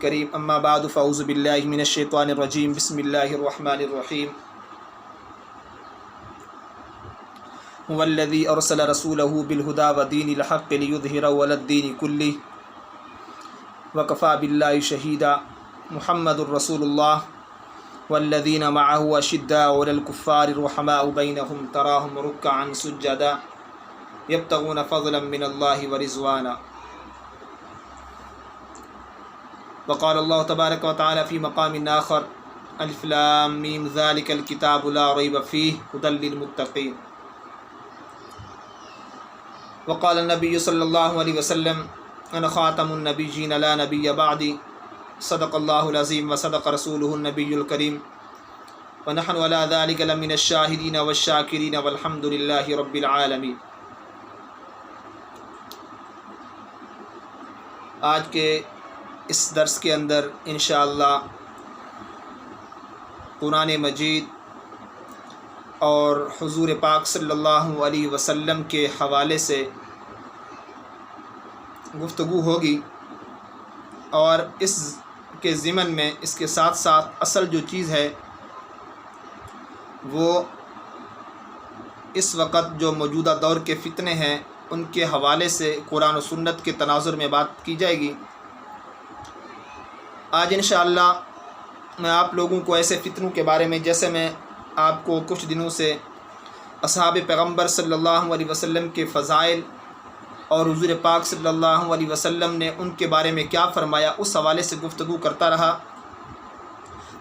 کریم اما بعد فاعوذ باللہ من الشیطان الرجیم بسم اللہ الرحمن الرحیم هو الذی ارسل رسولہ بالہدی ودین الحق لیظہرہ علی الدین کلہ وکفی باللہ شہیدا محمد الرسول اللہ والذین معه اشداء علی الکفار رحماء بینہم تراہم رکعا سجدا یبتغون فضلا من اللہ ورضوانا وقال اللہ تبارک وتعالی فی مقام آخر الف لام میم ذلک الکتاب لا ریب فیہ ھدی للمتقین وقال النبی صلی اللہ علیہ وسلم انا خاتم النبیین لا نبی بعدی صدق اللہ العظیم وصدق رسولہ النبی الکریم ونحن علی ذلک لمن الشاہدین والشاکرین والحمد للہ رب العالمین۔ آج کے اس درس کے اندر انشاءاللہ قرآن مجید اور حضور پاک صلی اللہ علیہ وسلم کے حوالے سے گفتگو ہوگی، اور اس کے ضمن میں اس کے ساتھ ساتھ اصل جو چیز ہے وہ اس وقت جو موجودہ دور کے فتنے ہیں ان کے حوالے سے قرآن و سنت کے تناظر میں بات کی جائے گی۔ آج انشاءاللہ میں آپ لوگوں کو ایسے فتنوں کے بارے میں، جیسے میں آپ کو کچھ دنوں سے اصحاب پیغمبر صلی اللہ علیہ وسلم کے فضائل اور حضور پاک صلی اللہ علیہ وسلم نے ان کے بارے میں کیا فرمایا اس حوالے سے گفتگو کرتا رہا،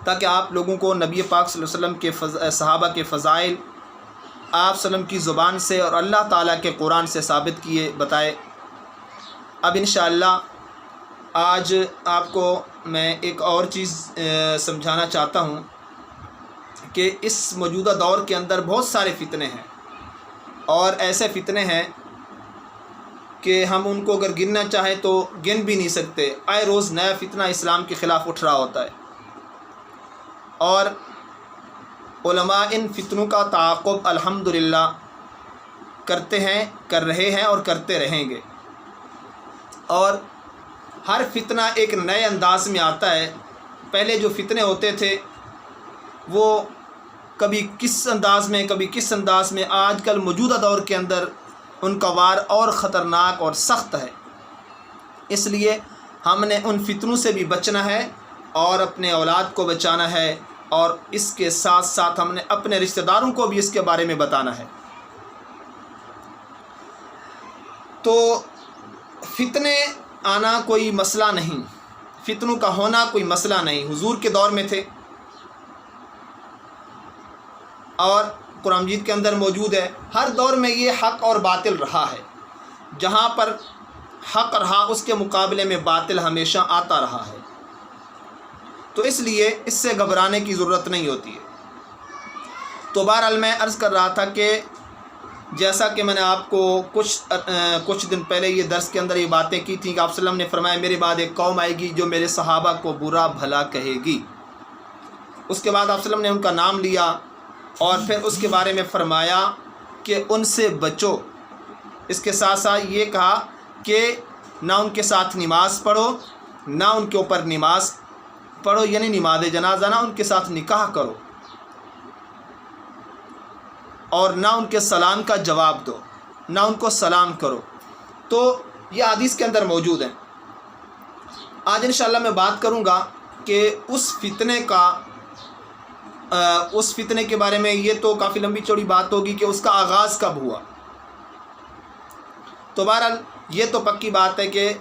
تاکہ آپ لوگوں کو نبی پاک صلی اللہ علیہ وسلم کے صحابہ کے فضائل آپ صلی اللہ علیہ وسلم کی زبان سے اور اللہ تعالیٰ کے قرآن سے ثابت کیے بتائے۔ اب انشاءاللہ آج آپ کو میں ایک اور چیز سمجھانا چاہتا ہوں کہ اس موجودہ دور کے اندر بہت سارے فتنے ہیں، اور ایسے فتنے ہیں کہ ہم ان کو اگر گننا چاہیں تو گن بھی نہیں سکتے۔ آئے روز نیا فتنہ اسلام کے خلاف اٹھ رہا ہوتا ہے، اور علماء ان فتنوں کا تعاقب الحمدللہ کرتے ہیں، کر رہے ہیں اور کرتے رہیں گے۔ اور ہر فتنہ ایک نئے انداز میں آتا ہے۔ پہلے جو فتنے ہوتے تھے وہ کبھی کس انداز میں کبھی کس انداز میں، آج کل موجودہ دور کے اندر ان کا وار اور خطرناک اور سخت ہے۔ اس لیے ہم نے ان فتنوں سے بھی بچنا ہے اور اپنے اولاد کو بچانا ہے، اور اس کے ساتھ ساتھ ہم نے اپنے رشتہ داروں کو بھی اس کے بارے میں بتانا ہے۔ تو فتنے آنا کوئی مسئلہ نہیں، فتنوں کا ہونا کوئی مسئلہ نہیں، حضور کے دور میں تھے اور قرآن مجید کے اندر موجود ہے۔ ہر دور میں یہ حق اور باطل رہا ہے، جہاں پر حق رہا اس کے مقابلے میں باطل ہمیشہ آتا رہا ہے، تو اس لیے اس سے گھبرانے کی ضرورت نہیں ہوتی ہے۔ تو بہرحال میں عرض کر رہا تھا کہ جیسا کہ میں نے آپ کو کچھ دن پہلے یہ درس کے اندر یہ باتیں کی تھیں کہ آپ صلی اللہ علیہ وسلم نے فرمایا میرے بعد ایک قوم آئے گی جو میرے صحابہ کو برا بھلا کہے گی۔ اس کے بعد آپ صلی اللہ علیہ وسلم نے ان کا نام لیا اور پھر اس کے بارے میں فرمایا کہ ان سے بچو۔ اس کے ساتھ ساتھ یہ کہا کہ نہ ان کے ساتھ نماز پڑھو، نہ ان کے اوپر نماز پڑھو یعنی نماز جنازہ، نہ ان کے ساتھ نکاح کرو، اور نہ ان کے سلام کا جواب دو، نہ ان کو سلام کرو۔ تو یہ حدیث کے اندر موجود ہیں۔ آج انشاءاللہ میں بات کروں گا کہ اس فتنے کے بارے میں۔ یہ تو کافی لمبی چوڑی بات ہوگی کہ اس کا آغاز کب ہوا۔ تو بہرحال یہ تو پکی بات ہے کہ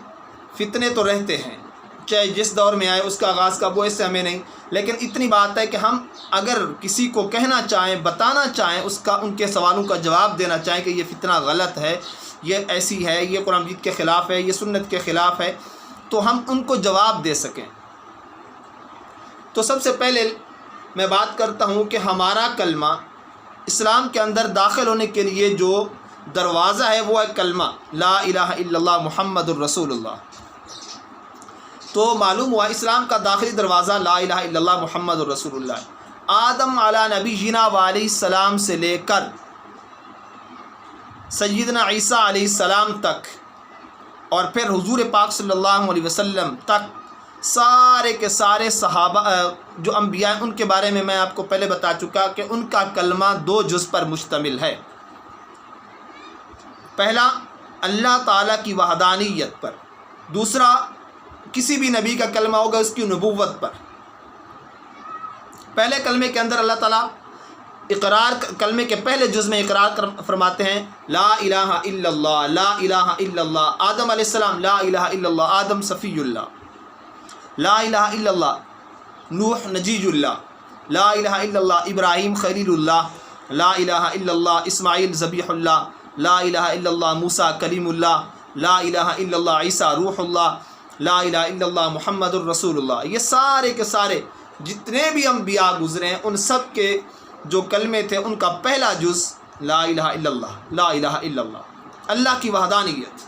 فتنے تو رہتے ہیں، چاہے جس دور میں آئے، اس کا آغاز کب ہوا اس سے ہمیں نہیں، لیکن اتنی بات ہے کہ ہم اگر کسی کو کہنا چاہیں، بتانا چاہیں، ان کے سوالوں کا جواب دینا چاہیں کہ یہ فتنہ غلط ہے، یہ ایسی ہے، یہ قرآن مجید کے خلاف ہے، یہ سنت کے خلاف ہے، تو ہم ان کو جواب دے سکیں۔ تو سب سے پہلے میں بات کرتا ہوں کہ ہمارا کلمہ اسلام کے اندر داخل ہونے کے لیے جو دروازہ ہے وہ ہے کلمہ لا الہ الا اللہ محمد الرسول اللہ۔ تو معلوم ہوا اسلام کا داخلی دروازہ لا الہ الا اللہ محمد الرسول اللہ۔ آدم علی نبینا علیہ السلام سے لے کر سیدنا عیسیٰ علیہ السلام تک، اور پھر حضور پاک صلی اللہ علیہ وسلم تک سارے کے سارے صحابہ جو انبیاء ہیں ان کے بارے میں آپ کو پہلے بتا چکا کہ ان کا کلمہ 2 جز پر مشتمل ہے۔ پہلا اللہ تعالیٰ کی وحدانیت پر، دوسرا کسی بھی نبی کا کلمہ ہوگا اس کی نبوت پر۔ پہلے کلمے کے اندر اللہ تعالیٰ کلمے کے پہلے جز میں اقرار فرماتے ہیں لا الہ الا اللہ، لا الہ الا اللہ۔ آدم علیہ السلام لا الہ الا اللہ، آدم صفی اللہ۔ لا الہ الا اللہ نوح نجی اللہ، لا الہ الا اللہ ابراہیم خلیل اللہ، لا الہ الا اللہ اسماعیل ذبیح اللہ، لا الہ الا اللہ موسیٰ کلیم اللہ، لا الہ الا اللہ عیسیٰ روح اللہ، لا الہ الا اللہ محمد الرسول اللہ۔ یہ سارے کے سارے جتنے بھی انبیاء گزرے ہیں ان سب کے جو کلمے تھے ان کا پہلا جز لا الہ الا اللہ، لا الہ الا اللہ، اللہ کی وحدانیت۔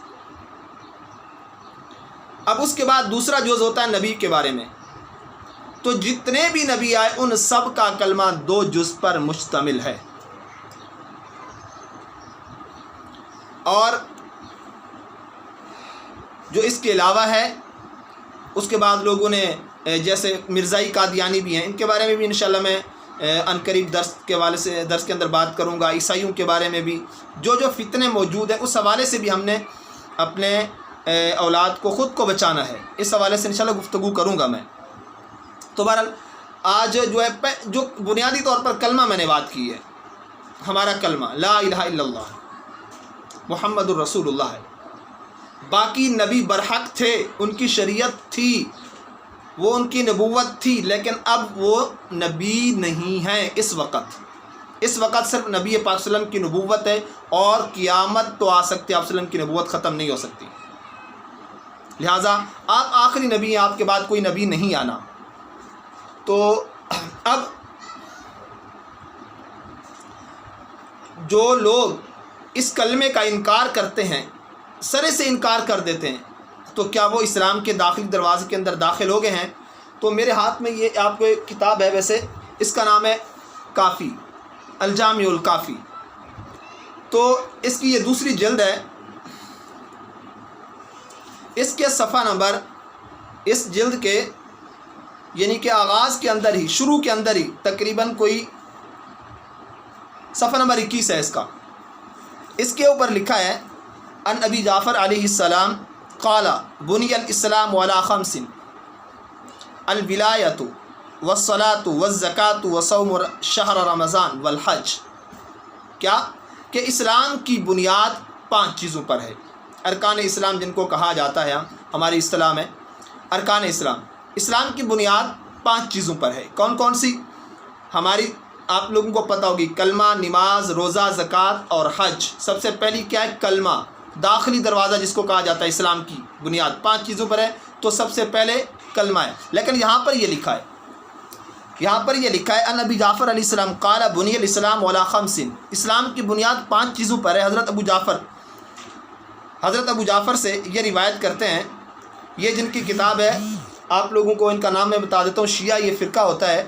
اب اس کے بعد دوسرا جز ہوتا ہے نبی کے بارے میں، تو جتنے بھی نبی آئے ان سب کا کلمہ 2 جز پر مشتمل ہے۔ اور جو اس کے علاوہ ہے اس کے بعد لوگوں نے جیسے مرزائی قادیانی بھی ہیں، ان کے بارے میں بھی انشاءاللہ میں ان قریب درس کے حوالے سے درس کے اندر بات کروں گا۔ عیسائیوں کے بارے میں بھی جو فتنے موجود ہیں اس حوالے سے بھی ہم نے اپنے اولاد کو خود کو بچانا ہے، اس حوالے سے انشاءاللہ گفتگو کروں گا میں۔ تو بہرحال آج جو ہے جو بنیادی طور پر کلمہ میں نے بات کی ہے، ہمارا کلمہ لا الہ الا اللہ محمد الرسول اللہ ہے۔ باقی نبی برحق تھے، ان کی شریعت تھی، وہ ان کی نبوت تھی، لیکن اب وہ نبی نہیں ہیں اس وقت صرف نبی پاک صلی اللہ علیہ وسلم کی نبوت ہے، اور قیامت تو آ سکتی ہے آپ صلی اللہ علیہ وسلم کی نبوت ختم نہیں ہو سکتی، لہٰذا آپ آخری نبی ہیں، آپ کے بعد کوئی نبی نہیں آنا۔ تو اب جو لوگ اس کلمے کا انکار کرتے ہیں، سرے سے انکار کر دیتے ہیں، تو کیا وہ اسلام کے داخلی دروازے کے اندر داخل ہو گئے ہیں؟ تو میرے ہاتھ میں یہ آپ کو ایک کتاب ہے، ویسے اس کا نام ہے کافی، الجامع الکافی، تو اس کی یہ دوسری جلد ہے۔ اس کے صفحہ نمبر، اس جلد کے یعنی کہ آغاز کے اندر ہی، شروع کے اندر ہی تقریباً کوئی صفحہ نمبر 21 ہے اس کا، اس کے اوپر لکھا ہے ان ابی جعفر علیہ السلام قال بنی الاسلام علی 5 الولایۃ والصلاۃ والزکاۃ وصوم شہر رمضان والحج۔ کیا کہ اسلام کی بنیاد 5 چیزوں پر ہے، ارکان اسلام جن کو کہا جاتا ہے، ہماری اصطلاح میں ارکان اسلام۔ اسلام کی بنیاد 5 چیزوں پر ہے، کون کون سی؟ ہماری آپ لوگوں کو پتہ ہوگی، کلمہ، نماز، روزہ، زکوٰۃ اور حج۔ سب سے پہلی کیا ہے؟ کلمہ، داخلی دروازہ جس کو کہا جاتا ہے اسلام کی بنیاد 5 چیزوں پر ہے، تو سب سے پہلے کلمہ ہے۔ لیکن یہاں پر یہ لکھا ہے ان ابی جعفر علیہ السلام قال بنی الاسلام علی 5، اسلام کی بنیاد 5 چیزوں پر ہے۔ حضرت ابو جعفر سے یہ روایت کرتے ہیں، یہ جن کی کتاب ہے، آپ لوگوں کو ان کا نام میں بتا دیتا ہوں، شیعہ یہ فرقہ ہوتا ہے،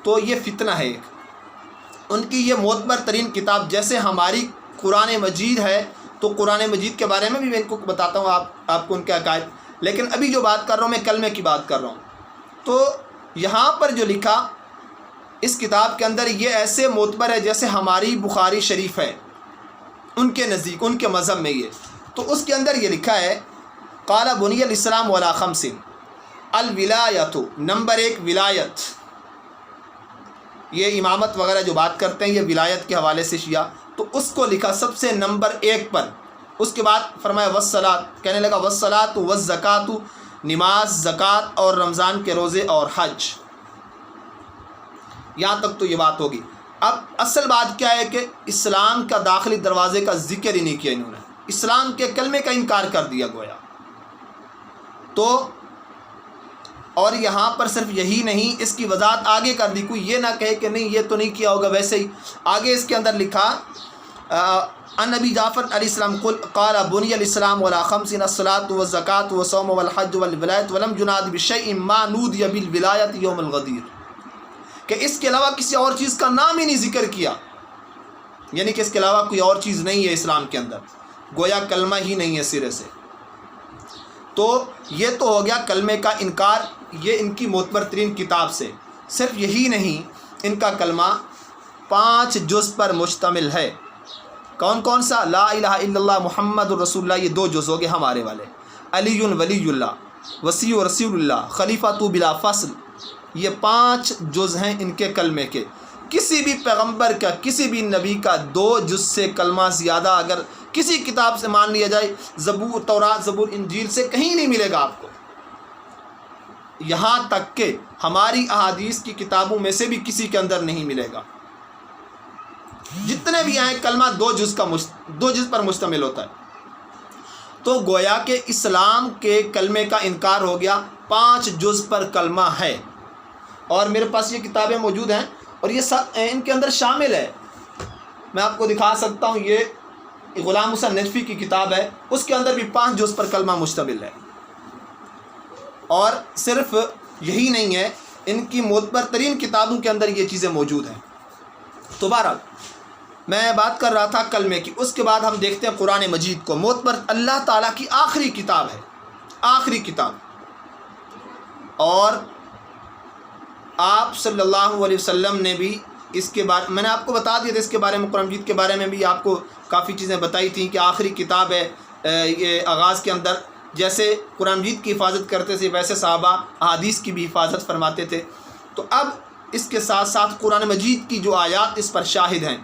تو یہ فتنہ ہے ایک، ان کی یہ معتبر ترین کتاب، جیسے ہماری قرآن مجید ہے، تو قرآن مجید کے بارے میں بھی میں ان کو بتاتا ہوں آپ کو ان کے عقائد، لیکن ابھی جو بات کر رہا ہوں میں کلمے کی بات کر رہا ہوں۔ تو یہاں پر جو لکھا اس کتاب کے اندر، یہ ایسے معتبر ہے جیسے ہماری بخاری شریف ہے ان کے نزدیک، ان کے مذہب میں یہ، تو اس کے اندر یہ لکھا ہے قال بنی الاسلام علی 5 الولایۃ، نمبر 1 ولایت، یہ امامت وغیرہ جو بات کرتے ہیں یہ ولایت کے حوالے سے شیعہ، تو اس کو لکھا سب سے نمبر 1 پر۔ اس کے بعد فرمایا والصلاۃ، کہنے لگا والصلاۃ والزکاۃ، نماز، زکوٰۃ اور رمضان کے روزے اور حج، یہاں تک تو یہ بات ہوگی۔ اب اصل بات کیا ہے کہ اسلام کا داخلی دروازے کا ذکر ہی نہیں کیا انہوں نے، اسلام کے کلمے کا انکار کر دیا گویا۔ تو اور یہاں پر صرف یہی نہیں، اس کی وضاحت آگے کر دی، کوئی یہ نہ کہے کہ نہیں یہ تو نہیں کیا ہوگا، ویسے ہی آگے اس کے اندر لکھا ان نبی جعفر علیہ السلام قال بنی الاسلام علی 5 الصلاۃ والزکاۃ والصوم والحج والولایۃ ولم يناد بشیء ما نودی بالولایۃ یوم الغدیر، کہ اس کے علاوہ کسی اور چیز کا نام ہی نہیں ذکر کیا، یعنی کہ اس کے علاوہ کوئی اور چیز نہیں ہے اسلام کے اندر، گویا کلمہ ہی نہیں ہے سرے سے۔ تو یہ تو ہو گیا کلمے کا انکار یہ ان کی معتبر ترین کتاب سے. صرف یہی نہیں، ان کا کلمہ 5 جز پر مشتمل ہے. کون کون سا؟ لا الہ الا اللہ محمد الرسول اللہ، یہ 2 جز ہو گئے ہمارے والے. علی ولی اللہ، وسیع رسول اللہ، خلیفۃ بلا فصل، یہ 5 جز ہیں ان کے کلمے کے. کسی بھی پیغمبر کا، کسی بھی نبی کا 2 جز سے کلمہ زیادہ اگر کسی کتاب سے مان لیا جائے، زبور، تورات، زبور، انجیل سے کہیں نہیں ملے گا آپ کو. یہاں تک کہ ہماری احادیث کی کتابوں میں سے بھی کسی کے اندر نہیں ملے گا. جتنے بھی ہیں کلمہ 2 جز پر مشتمل ہوتا ہے. تو گویا کہ اسلام کے کلمے کا انکار ہو گیا. 5 جز پر کلمہ ہے، اور میرے پاس یہ کتابیں موجود ہیں اور یہ سب ان کے اندر شامل ہے. میں آپ کو دکھا سکتا ہوں، یہ غلام حسین نجفی کی کتاب ہے، اس کے اندر بھی 5 جز پر کلمہ مشتمل ہے. اور صرف یہی نہیں ہے، ان کی معتبر ترین کتابوں کے اندر یہ چیزیں موجود ہیں. تو بہرحال میں بات کر رہا تھا کلمے کی. اس کے بعد ہم دیکھتے ہیں قرآن مجید کو. معتبر اللہ تعالیٰ کی آخری کتاب ہے، آخری کتاب. اور آپ صلی اللہ علیہ وسلم نے بھی اس کے بارے میں نے آپ کو بتا دیا تھا، اس کے بارے میں قرآن مجید کے بارے میں بھی آپ کو کافی چیزیں بتائی تھیں کہ آخری کتاب ہے. یہ آغاز کے اندر جیسے قرآن مجید کی حفاظت کرتے تھے، ویسے صحابہ احادیث کی بھی حفاظت فرماتے تھے. تو اب اس کے ساتھ ساتھ قرآن مجید کی جو آیات اس پر شاہد ہیں،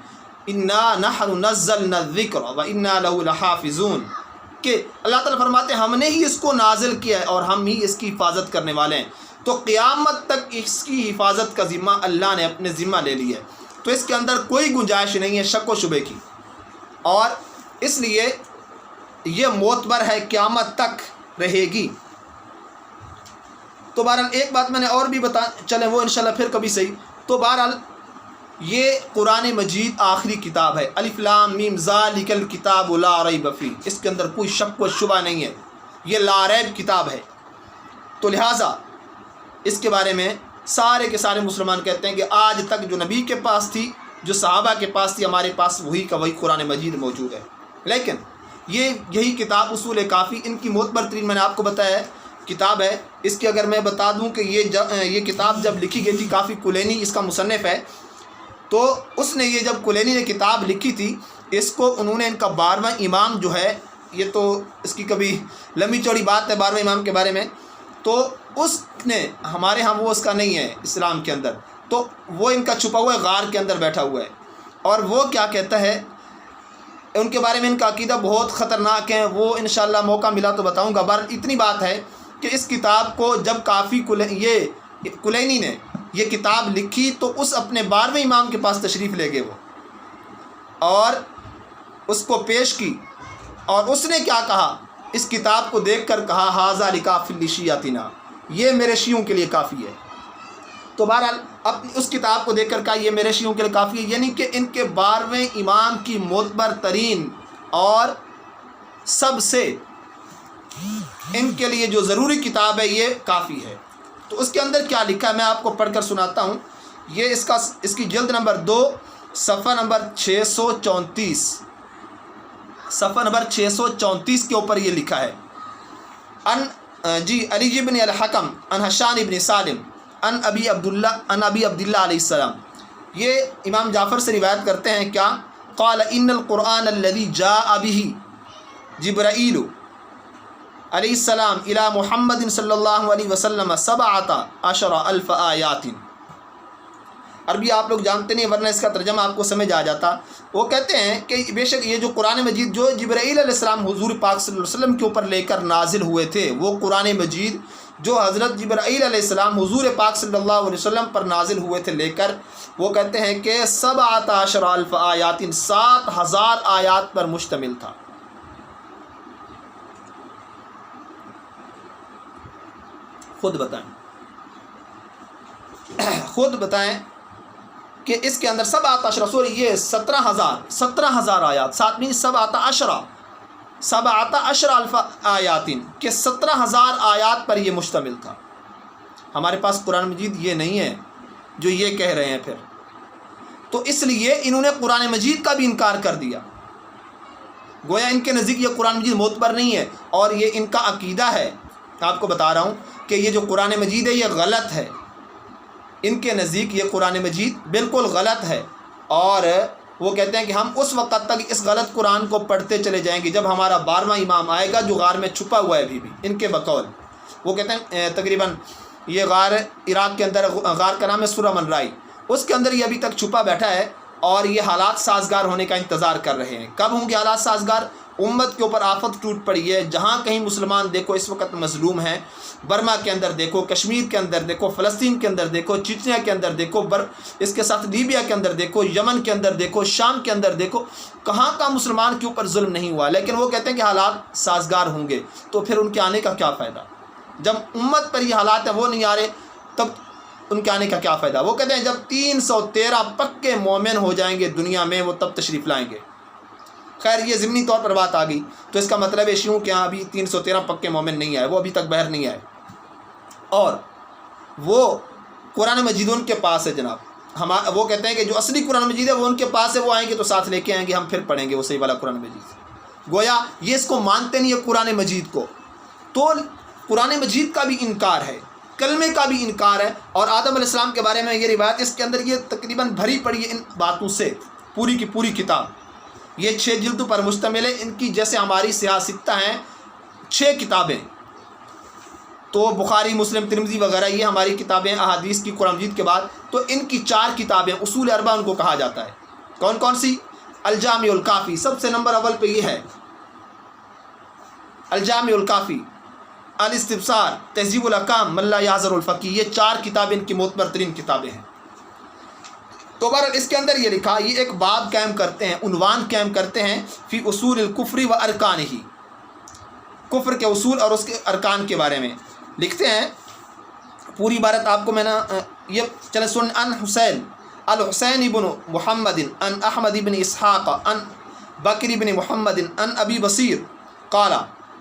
انا نحن نزلنا الذکر وانا لہ لحافظون، کہ اللہ تعالیٰ فرماتے ہیں ہم نے ہی اس کو نازل کیا ہے اور ہم ہی اس کی حفاظت کرنے والے ہیں. تو قیامت تک اس کی حفاظت کا ذمہ اللہ نے اپنے ذمہ لے لیا ہے. تو اس کے اندر کوئی گنجائش نہیں ہے شک و شبے کی، اور اس لیے یہ معتبر ہے، قیامت تک رہے گی. تو بہرحال ایک بات میں نے اور بھی چلیں وہ انشاءاللہ پھر کبھی صحیح. تو بہرحال یہ قرآن مجید آخری کتاب ہے. الف لام میم ذالک الکتاب لا ریب فیہ، اس کے اندر کوئی شک و شبہ نہیں ہے، یہ لا ریب کتاب ہے. تو لہٰذا اس کے بارے میں سارے کے سارے مسلمان کہتے ہیں کہ آج تک جو نبی کے پاس تھی، جو صحابہ کے پاس تھی، ہمارے پاس وہی کا وہی قرآن مجید موجود ہے. لیکن یہی کتاب اصول کافی ان کی معتبر ترین میں نے آپ کو بتایا ہے کتاب ہے. اس کی اگر میں بتا دوں کہ یہ کتاب جب لکھی گئی تھی، کافی کلینی اس کا مصنف ہے. تو اس نے یہ جب کلینی نے کتاب لکھی تھی، اس کو انہوں نے ان کا 12واں امام جو ہے، یہ تو اس کی کبھی لمبی چوڑی بات ہے 12ویں امام کے بارے میں، تو اس نے ہمارے ہاں وہ اس کا نہیں ہے اسلام کے اندر، تو وہ ان کا چھپا ہوا ہے، غار کے اندر بیٹھا ہوا ہے. اور وہ کیا کہتا ہے ان کے بارے میں، ان کا عقیدہ بہت خطرناک ہے، وہ انشاءاللہ موقع ملا تو بتاؤں گا. بہرحال اتنی بات ہے کہ اس کتاب کو جب کافی یہ کلینی نے یہ کتاب لکھی تو اس اپنے 12ویں امام کے پاس تشریف لے گئے وہ، اور اس کو پیش کی. اور اس نے کیا کہا، اس کتاب کو دیکھ کر کہا ھذا لکافی لشیعتنا، یہ میرے شیعوں کے لیے کافی ہے. تو بہرحال اس کتاب کو دیکھ کر کہا یہ میرے شیعوں کے لیے کافی ہے، یعنی کہ ان کے 12ویں امام کی معتبر ترین اور سب سے ان کے لیے جو ضروری کتاب ہے یہ کافی ہے. تو اس کے اندر کیا لکھا ہے میں آپ کو پڑھ کر سناتا ہوں. یہ اس کی جلد نمبر 2 صفحہ نمبر 634، صفحہ نمبر 634 کے اوپر یہ لکھا ہے. علی بن الحکم عن حشان بن سالم عن ابی عبداللہ علیہ السلام. یہ امام جعفر سے روایت کرتے ہیں کیا، قال ان القرآن الذي جاء به جبرائیل علیہ السلام الی محمد صلی اللہ علیہ وسلم 17,000 آیات. عربی آپ لوگ جانتے نہیں ورنہ اس کا ترجمہ آپ کو سمجھ آ جاتا. وہ کہتے ہیں کہ بے شک یہ جو قرآن مجید جو جبرائیل علیہ السلام حضور پاک صلی اللہ علیہ وسلم کے اوپر لے کر نازل ہوئے تھے، وہ قرآن مجید جو حضرت جبرائیل علیہ السلام حضور پاک صلی اللہ علیہ وسلم پر نازل ہوئے تھے لے کر، وہ کہتے ہیں کہ 17,000 آیات، 7,000 آیات پر مشتمل تھا. خود بتائیں کہ اس کے اندر 17,000 یہ 17,000 آیات، 17,000 آیات کہ 17,000 آیات پر یہ مشتمل تھا. ہمارے پاس قرآن مجید یہ نہیں ہے جو یہ کہہ رہے ہیں. پھر تو اس لیے انہوں نے قرآن مجید کا بھی انکار کر دیا، گویا ان کے نزدیک یہ قرآن مجید معتبر نہیں ہے، اور یہ ان کا عقیدہ ہے آپ کو بتا رہا ہوں کہ یہ جو قرآن مجید ہے یہ غلط ہے، ان کے نزدیک یہ قرآن مجید بالکل غلط ہے، اور وہ کہتے ہیں کہ ہم اس وقت تک اس غلط قرآن کو پڑھتے چلے جائیں گے جب ہمارا 12واں امام آئے گا جو غار میں چھپا ہوا ہے ابھی بھی، ان کے بقول۔ وہ کہتے ہیں تقریباً یہ غار عراق کے اندر، غار کا نام ہے سورہ من رائی، اس کے اندر یہ ابھی تک چھپا بیٹھا ہے، اور یہ حالات سازگار ہونے کا انتظار کر رہے ہیں۔ کب ہوں گے حالات سازگار؟ امت کے اوپر آفت ٹوٹ پڑی ہے، جہاں کہیں مسلمان دیکھو اس وقت مظلوم ہیں، برما کے اندر دیکھو، کشمیر کے اندر دیکھو، فلسطین کے اندر دیکھو، چچنیا کے اندر دیکھو، اس کے ساتھ لیبیا کے اندر دیکھو، یمن کے اندر دیکھو، شام کے اندر دیکھو، کہاں کا مسلمان کے اوپر ظلم نہیں ہوا، لیکن وہ کہتے ہیں کہ حالات سازگار ہوں گے، تو پھر ان کے آنے کا کیا فائدہ؟ جب امت پر یہ حالات ہیں وہ نہیں آ رہے، تب ان کے آنے کا کیا فائدہ؟ وہ کہتے ہیں جب 313 پکے مومن ہو جائیں گے دنیا میں وہ تب تشریف لائیں گے۔ خیر یہ ضمنی طور پر بات آ گئی، تو اس کا مطلب ہے شیعوں کے یہاں ابھی 313 پکے مومن نہیں آئے، وہ ابھی تک باہر نہیں آئے، اور وہ قرآن مجید ان کے پاس ہے جناب۔ وہ کہتے ہیں کہ جو اصلی قرآن مجید ہے وہ ان کے پاس ہے، وہ آئیں گے تو ساتھ لے کے آئیں گے، ہم پھر پڑھیں گے وہ صحیح والا قرآن مجید۔ گویا یہ اس کو مانتے نہیں ہے قرآن مجید کو، تو قرآن مجید کا بھی انکار ہے، کلمے کا بھی انکار ہے، اور آدم علیہ السلام کے بارے میں یہ روایت اس کے اندر یہ تقریباً بھری پڑی ہے ان باتوں سے، پوری کی پوری کتاب یہ 6 جلدوں پر مشتمل ہے، ان کی جیسے ہماری سیاستہ ہیں 6 کتابیں، تو بخاری، مسلم، ترمذی وغیرہ یہ ہماری کتابیں احادیث کی قرآن مجید کے بعد، تو ان کی 4 کتابیں اصول 4 ان کو کہا جاتا ہے۔ کون کون سی؟ الجامع الکافی سب سے نمبر اول پہ یہ ہے، الجامع الکافی، الاستبصار، تہذیب الاحکام، من لا یعذر الفقیہ، یہ 4 کتابیں ان کی معتبر ترین کتابیں ہیں۔ تو بہرحال اس کے اندر یہ لکھا، یہ ایک باب قائم کرتے ہیں، عنوان قائم کرتے ہیں، فی اصول الکفر و ارکانہ، کفر کے اصول اور اس کے ارکان کے بارے میں لکھتے ہیں۔ پوری عبارت آپ کو میں نے یہ چلے سن۔ ان حسین، الحسین بن محمد، ان احمد بن اسحاق، ان بکر بن محمد، ان ابی بصیر قال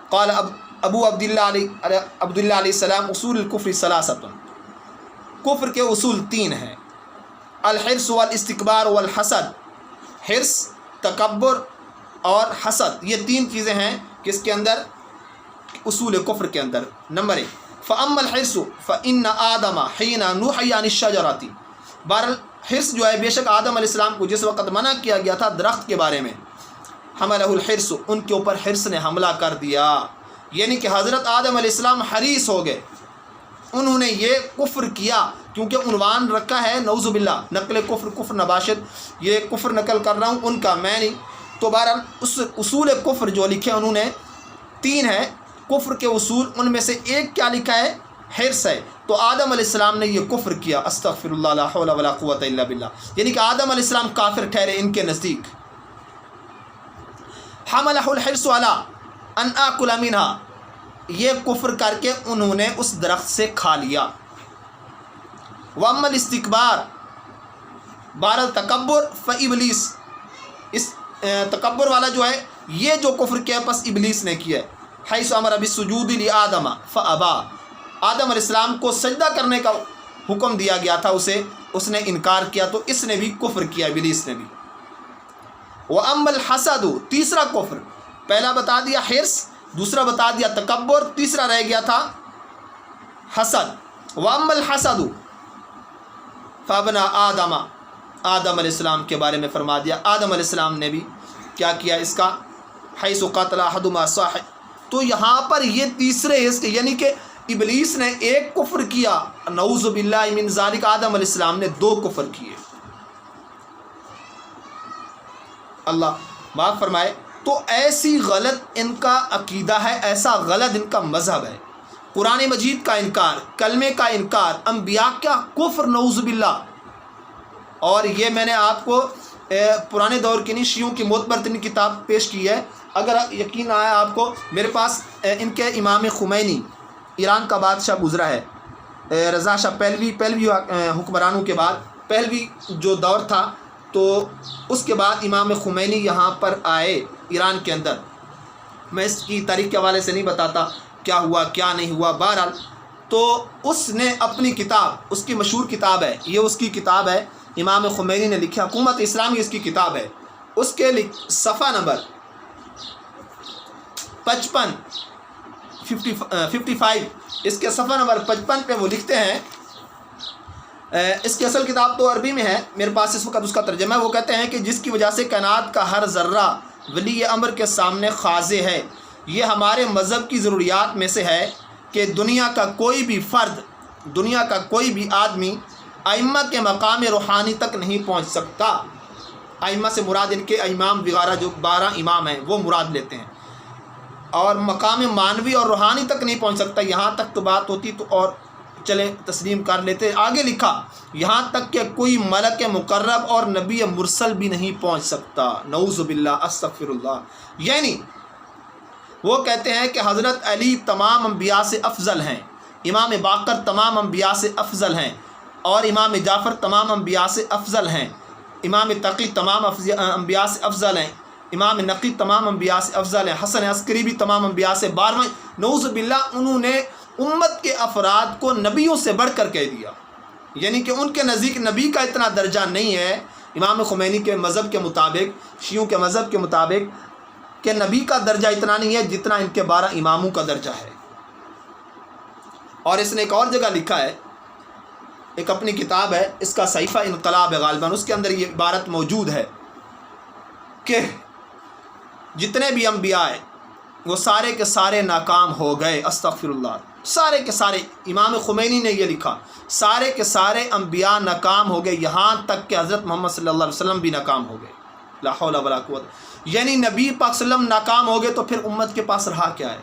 قال ابو عبداللہ علیہ السلام، اصول الکفر ثلاثۃ، کفر کے اصول 3 ہیں، الحرص والاستکبار والحسد، حرص، تکبر اور حسد، یہ 3 چیزیں ہیں کس کے اندر؟ اصول کفر کے اندر۔ نمبر 1، فاما الحرص فان آدم حین نُہی عن الشجرۃ، بہرحال حرص جو ہے، بے شک آدم علیہ السلام کو جس وقت منع کیا گیا تھا درخت کے بارے میں، حملہ الحرص، ان کے اوپر حرص نے حملہ کر دیا، یعنی کہ حضرت آدم علیہ السلام حریص ہو گئے، انہوں نے یہ کفر کیا، کیونکہ عنوان رکھا ہے نعوذ باللہ نقل کفر، کفر نباشد، یہ کفر نقل کر رہا ہوں ان کا، میں نہیں۔ تو بہرحال اس اصول کفر جو لکھے انہوں نے 3 ہیں کفر کے اصول، ان میں سے ایک کیا لکھا ہے؟ حرص ہے۔ تو آدم علیہ السلام نے یہ کفر کیا، استغفر اللہ، لا حول ولا قوۃ الا باللہ، یعنی کہ آدم علیہ السلام کافر ٹھہرے ان کے نزدیک۔ حملہ الحرص علی ان آکل منہا، یہ کفر کر کے انہوں نے اس درخت سے کھا لیا۔ واما الاستکبار، بہرحال تکبر، فابلیس، اس تکبر والا جو ہے یہ جو کفر کیا پس ابلیس نے کیا، حیث امر بالسجود لآدم فابا، آدم علیہ السلام کو سجدہ کرنے کا حکم دیا گیا تھا اسے، اس نے انکار کیا، تو اس نے بھی کفر کیا، ابلیس نے بھی۔ واما الحسد، تیسرا کفر، پہلا بتا دیا حرص، دوسرا بتا دیا تکبر، تیسرا رہ گیا تھا حسد۔ واما الحسد فابنا آدم، آدم علیہ السلام کے بارے میں فرما دیا، آدم علیہ السلام نے بھی کیا کیا اس کا، حیث قتل احدہما صاحب، تو یہاں پر یہ تیسرے حص کے، یعنی کہ ابلیس نے ایک کفر کیا، نعوذ باللہ من ذالک، آدم علیہ السلام نے 2 کفر کیے، اللہ معاف فرمائے۔ تو ایسی غلط ان کا عقیدہ ہے، ایسا غلط ان کا مذہب ہے، قرآن مجید کا انکار، کلمے کا انکار، انبیاء کا کفر، نعوذ باللہ۔ اور یہ میں نے آپ کو پرانے دور کی نہیں، شیعوں کی معتبر ترین کتاب پیش کی ہے، اگر یقین آیا آپ کو، میرے پاس ان کے امام خمینی، ایران کا بادشاہ گزرا ہے رضا شاہ پہلوی حکمرانوں کے بعد، پہلوی جو دور تھا، تو اس کے بعد امام خمینی یہاں پر آئے ایران کے اندر، میں اس کی تاریخ کے حوالے سے نہیں بتاتا کیا ہوا کیا نہیں ہوا، بہرحال تو اس نے اپنی کتاب، اس کی مشہور کتاب ہے، یہ اس کی کتاب ہے، امام خمینی نے لکھا، حکومت اسلامی اس کی کتاب ہے، اس کے صفحہ نمبر 55، 55 اس کے صفحہ نمبر 55 پہ وہ لکھتے ہیں، اس کی اصل کتاب تو عربی میں ہے، میرے پاس اس وقت اس کا ترجمہ ہے۔ وہ کہتے ہیں کہ جس کی وجہ سے کائنات کا ہر ذرہ ولی امر کے سامنے خاضع ہے، یہ ہمارے مذہب کی ضروریات میں سے ہے کہ دنیا کا کوئی بھی فرد، دنیا کا کوئی بھی آدمی ائمہ کے مقام روحانی تک نہیں پہنچ سکتا۔ ائمہ سے مراد ان کے امام وغیرہ جو 12 امام ہیں وہ مراد لیتے ہیں، اور مقام معنوی اور روحانی تک نہیں پہنچ سکتا۔ یہاں تک تو بات ہوتی تو اور چلے تسلیم کر لیتے۔ آگے لکھا، یہاں تک کہ کوئی ملک مقرب اور نبی مرسل بھی نہیں پہنچ سکتا۔ نعوذ باللہ، استغفر اللہ۔ یعنی وہ کہتے ہیں کہ حضرت علی تمام انبیاء سے افضل ہیں، امام باقر تمام انبیاء سے افضل ہیں، اور امام جعفر تمام انبیاء سے افضل ہیں، امام تقی تمام انبیاء سے افضل ہیں، امام نقی تمام انبیاء سے افضل ہیں، حسن عسکری بھی تمام انبیاء سے 12۔ نعوذ باللہ، انہوں نے امت کے افراد کو نبیوں سے بڑھ کر کہہ دیا، یعنی کہ ان کے نزدیک نبی کا اتنا درجہ نہیں ہے۔ امام خمینی کے مذہب کے مطابق، شیعوں کے مذہب کے مطابق، کہ نبی کا درجہ اتنا نہیں ہے جتنا ان کے 12 اماموں کا درجہ ہے۔ اور اس نے ایک اور جگہ لکھا ہے، ایک اپنی کتاب ہے، اس کا صحیفہ انقلاب ہے غالباً، اس کے اندر یہ عبارت موجود ہے کہ جتنے بھی انبیاء ہیں وہ سارے کے سارے ناکام ہو گئے۔ استغفر اللہ، سارے کے سارے، امام خمینی نے یہ لکھا، سارے کے سارے انبیاء ناکام ہو گئے، یہاں تک کہ حضرت محمد صلی اللہ علیہ وسلم بھی ناکام ہو گئے۔ لا حول ولا قوت، یعنی نبی پاک صلی اللہ علیہ وسلم ناکام ہو گئے تو پھر امت کے پاس رہا کیا ہے؟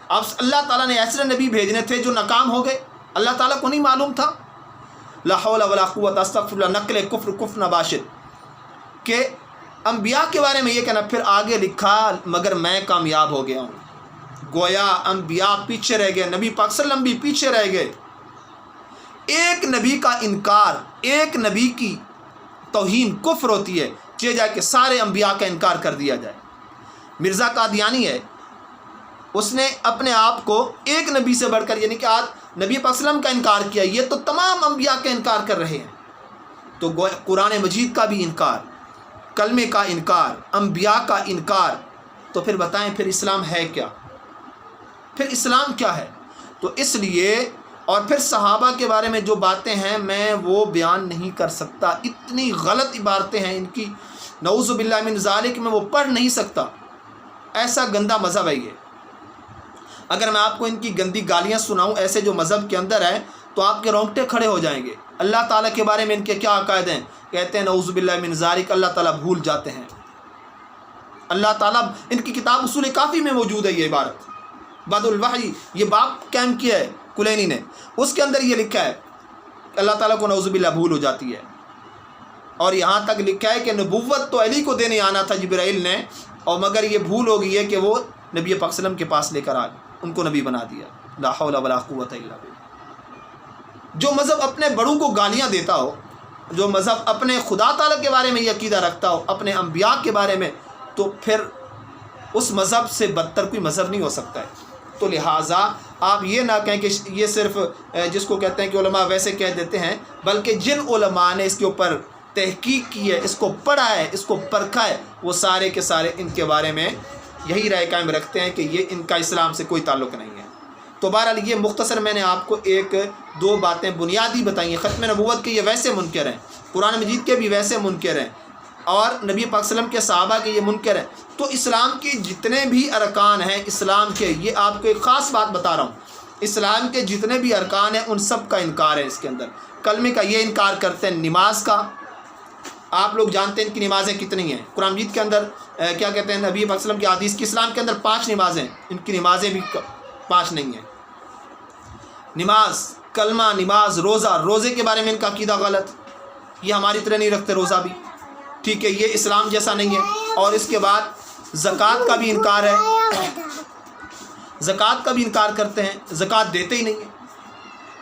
اب اللہ تعالیٰ نے ایسے نبی بھیجنے تھے جو ناکام ہو گئے، اللہ تعالیٰ کو نہیں معلوم تھا؟ لا حول ولا قوت، استغفر اللہ، نقل کفر نباشد، کہ انبیاء کے بارے میں یہ کہنا۔ پھر آگے لکھا، مگر میں کامیاب ہو گیا ہوں۔ گویا انبیاء پیچھے رہ گئے، نبی پاک صلی اللہ علیہ وسلم بھی پیچھے رہ گئے۔ ایک نبی کا انکار، ایک نبی کی توہین کفر ہوتی ہے، چاہے جائے کہ سارے انبیاء کا انکار کر دیا جائے۔ مرزا قادیانی ہے، اس نے اپنے آپ کو ایک نبی سے بڑھ کر، یعنی کہ آج نبی پاک صلی اللہ علیہ وسلم کا انکار کیا، یہ تو تمام انبیاء کا انکار کر رہے ہیں۔ تو قرآن مجید کا بھی انکار، کلمے کا انکار، انبیاء کا انکار، تو پھر بتائیں پھر اسلام ہے کیا؟ پھر اسلام کیا ہے؟ تو اس لیے، اور پھر صحابہ کے بارے میں جو باتیں ہیں میں وہ بیان نہیں کر سکتا، اتنی غلط عبارتیں ہیں ان کی، نعوذ باللہ من ذالک، میں وہ پڑھ نہیں سکتا، ایسا گندا مذہب ہے یہ۔ اگر میں آپ کو ان کی گندی گالیاں سناؤں ایسے جو مذہب کے اندر ہے تو آپ کے رونگٹے کھڑے ہو جائیں گے۔ اللہ تعالیٰ کے بارے میں ان کے کیا عقائد ہیں؟ کہتے ہیں نعوذ باللہ من ذالک، اللہ تعالیٰ بھول جاتے ہیں۔ اللہ تعالیٰ، ان کی کتاب اصول کافی میں موجود ہے یہ عبارت، بعد الوحی، یہ باب قائم کیا ہے کلینی نے، اس کے اندر یہ لکھا ہے اللہ تعالیٰ کو نعوذ باللہ بھول ہو جاتی ہے۔ اور یہاں تک لکھا ہے کہ نبوت تو علی کو دینے آنا تھا جبرائیل نے، اور مگر یہ بھول ہو گئی ہے کہ وہ نبی پاک صلی اللہ علیہ وسلم کے پاس لے کر آ گئے، ان کو نبی بنا دیا۔ لا حول ولا قوت الا باللہ۔ جو مذہب اپنے بڑوں کو گالیاں دیتا ہو، جو مذہب اپنے خدا تعالیٰ کے بارے میں یہ عقیدہ رکھتا ہو، اپنے انبیاء کے بارے میں، تو پھر اس مذہب سے بدتر کوئی مذہب نہیں ہو سکتا ہے۔ تو لہٰذا آپ یہ نہ کہیں کہ یہ صرف جس کو کہتے ہیں کہ علماء ویسے کہہ دیتے ہیں، بلکہ جن علماء نے اس کے اوپر تحقیق کی ہے، اس کو پڑھا ہے، اس کو پرکھا ہے، وہ سارے کے سارے ان کے بارے میں یہی رائے قائم رکھتے ہیں کہ یہ ان کا اسلام سے کوئی تعلق نہیں ہے۔ تو بہرحال یہ مختصر میں نے آپ کو ایک دو باتیں بنیادی بتائی ہیں۔ ختم نبوت کے یہ ویسے منکر ہیں، قرآن مجید کے بھی ویسے منکر ہیں، اور نبی پاک صلی اللہ علیہ وسلم کے صحابہ کے یہ منکر ہیں۔ تو اسلام کے جتنے بھی ارکان ہیں اسلام کے، یہ آپ کو ایک خاص بات بتا رہا ہوں، اسلام کے جتنے بھی ارکان ہیں ان سب کا انکار ہے اس کے اندر۔ کلمے کا یہ انکار کرتے ہیں، نماز کا آپ لوگ جانتے ہیں ان کی نمازیں کتنی ہیں، قرآن مجید کے اندر کیا کہتے ہیں، نبی پاک صلی اللہ علیہ وسلم کی حدیث کی اسلام کے اندر 5 نمازیں، ان کی نمازیں بھی 5 نہیں ہیں۔ نماز، کلمہ، نماز، روزہ، روزے کے بارے میں ان کا عقیدہ غلط، یہ ہماری طرح نہیں رکھتے روزہ بھی، ٹھیک ہے، یہ اسلام جیسا نہیں ہے۔ اور اس کے بعد زکوٰۃ کا بھی انکار ہے، زکوٰۃ کا بھی انکار کرتے ہیں، زکوٰۃ دیتے ہی نہیں ہیں۔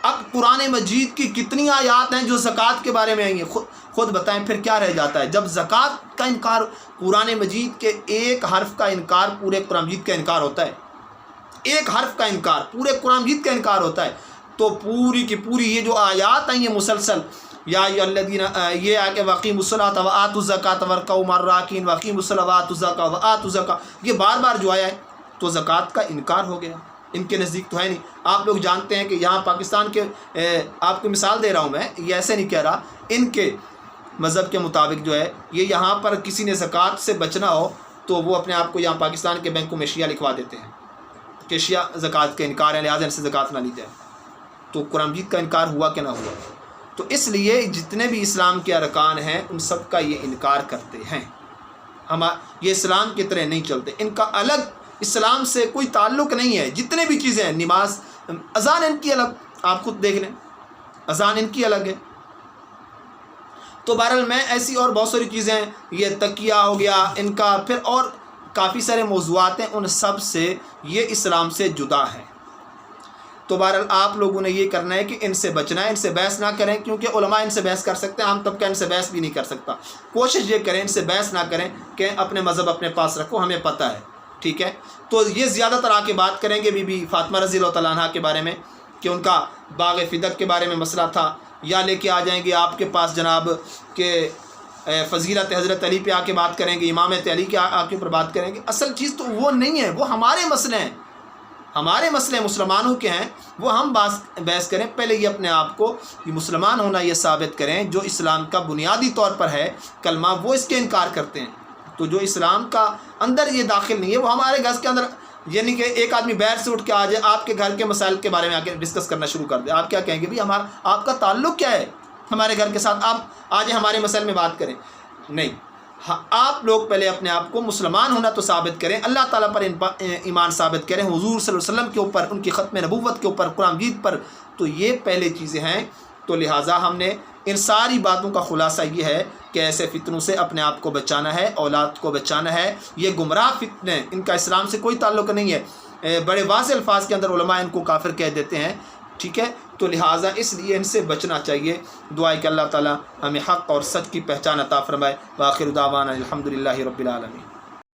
اب قرآن مجید کی کتنی آیات ہیں جو زکوٰۃ کے بارے میں آئی ہیں، خود بتائیں پھر کیا رہ جاتا ہے؟ جب زکوٰۃ کا انکار، قرآن مجید کے ایک حرف کا انکار پورے قرآن مجید کا انکار ہوتا ہے، ایک حرف کا انکار پورے قرآن مجید کا انکار ہوتا ہے، تو پوری کی پوری یہ جو آیات ہیں یہ مسلسل، یا الذین، یہ آ کے واقیم الصلاۃ و آتوا الزکاۃ وارکعوا مع الراکعین، واقیم الصلاۃ و آتوا الزکاۃ و آتوا الزکاۃ، یہ بار بار جو آیا ہے، تو زکوٰۃ کا انکار ہو گیا۔ ان کے نزدیک تو ہے نہیں۔ آپ لوگ جانتے ہیں کہ یہاں پاکستان کے آپ کو مثال دے رہا ہوں میں، یہ ایسے نہیں کہہ رہا، ان کے مذہب کے مطابق جو ہے یہ یہاں پر کسی نے زکوٰۃ سے بچنا ہو تو وہ اپنے آپ کو یہاں پاکستان کے بینکوں میں شیعہ لکھوا دیتے ہیں کہ شیعہ زکوٰۃ کا انکار ہے، لہٰذا ان سے زکوٰۃ نہ لی جائے۔ تو قرآن مجید کا انکار ہوا کہ نہ ہوا؟ تو اس لیے جتنے بھی اسلام کے ارکان ہیں ان سب کا یہ انکار کرتے ہیں، یہ اسلام کی طرح نہیں چلتے، ان کا الگ اسلام سے کوئی تعلق نہیں ہے۔ جتنے بھی چیزیں ہیں، نماز، اذان ان کی الگ، آپ خود دیکھ لیں، اذان ان کی الگ ہے۔ تو بہرحال میں ایسی اور بہت ساری چیزیں، یہ تکیہ ہو گیا ان کا، پھر اور کافی سارے موضوعات ہیں، ان سب سے یہ اسلام سے جدا ہے۔ تو بہرحال آپ لوگوں نے یہ کرنا ہے کہ ان سے بچنا ہے، ان سے بحث نہ کریں، کیونکہ علماء ان سے بحث کر سکتے ہیں، عام طبقہ ان سے بحث بھی نہیں کر سکتا۔ کوشش یہ کریں ان سے بحث نہ کریں کہ اپنے مذہب اپنے پاس رکھو، ہمیں پتہ ہے، ٹھیک ہے۔ تو یہ زیادہ تر آ کے بات کریں گے بی بی فاطمہ رضی اللہ تعالیٰ عنہ کے بارے میں کہ ان کا باغ فدق کے بارے میں مسئلہ تھا، یا لے کے آ جائیں گے آپ کے پاس جناب کہ فضیلت حضرت علی پہ آ کے بات کریں گے، امامت علی کے آ کے اوپر بات کریں گے۔ اصل چیز تو وہ نہیں ہے، وہ ہمارے مسئلے ہیں، ہمارے مسئلے مسلمانوں کے ہیں، وہ ہم بحث کریں۔ پہلے یہ اپنے آپ کو یہ مسلمان ہونا یہ ثابت کریں، جو اسلام کا بنیادی طور پر ہے کلمہ، وہ اس کے انکار کرتے ہیں۔ تو جو اسلام کا اندر یہ داخل نہیں ہے، وہ ہمارے گھر کے اندر، یعنی کہ ایک آدمی باہر سے اٹھ کے آ جائے آپ کے گھر کے مسائل کے بارے میں آ کے ڈسکس کرنا شروع کر دے، آپ کیا کہیں گے؟ بھائی آپ کا تعلق کیا ہے ہمارے گھر کے ساتھ؟ آپ آ جائیں ہمارے مسائل میں بات کریں، نہیں۔ آپ لوگ پہلے اپنے آپ کو مسلمان ہونا تو ثابت کریں، اللہ تعالیٰ پر ایمان ثابت کریں، حضور صلی اللہ علیہ وسلم کے اوپر، ان کی ختم نبوت کے اوپر، قرآن مجید پر، تو یہ پہلے چیزیں ہیں۔ تو لہٰذا ہم نے ان ساری باتوں کا خلاصہ یہ ہے کہ ایسے فتنوں سے اپنے آپ کو بچانا ہے، اولاد کو بچانا ہے۔ یہ گمراہ فتنے، ان کا اسلام سے کوئی تعلق نہیں ہے، بڑے واضح الفاظ کے اندر علماء ان کو کافر کہہ دیتے ہیں، ٹھیک ہے۔ تو لہٰذا اس لیے ان سے بچنا چاہیے۔ دعا ہے کہ اللہ تعالیٰ ہمیں حق اور سچ کی پہچان عطا فرمائے۔ وآخر دعوانا الحمدللہ رب العالمین۔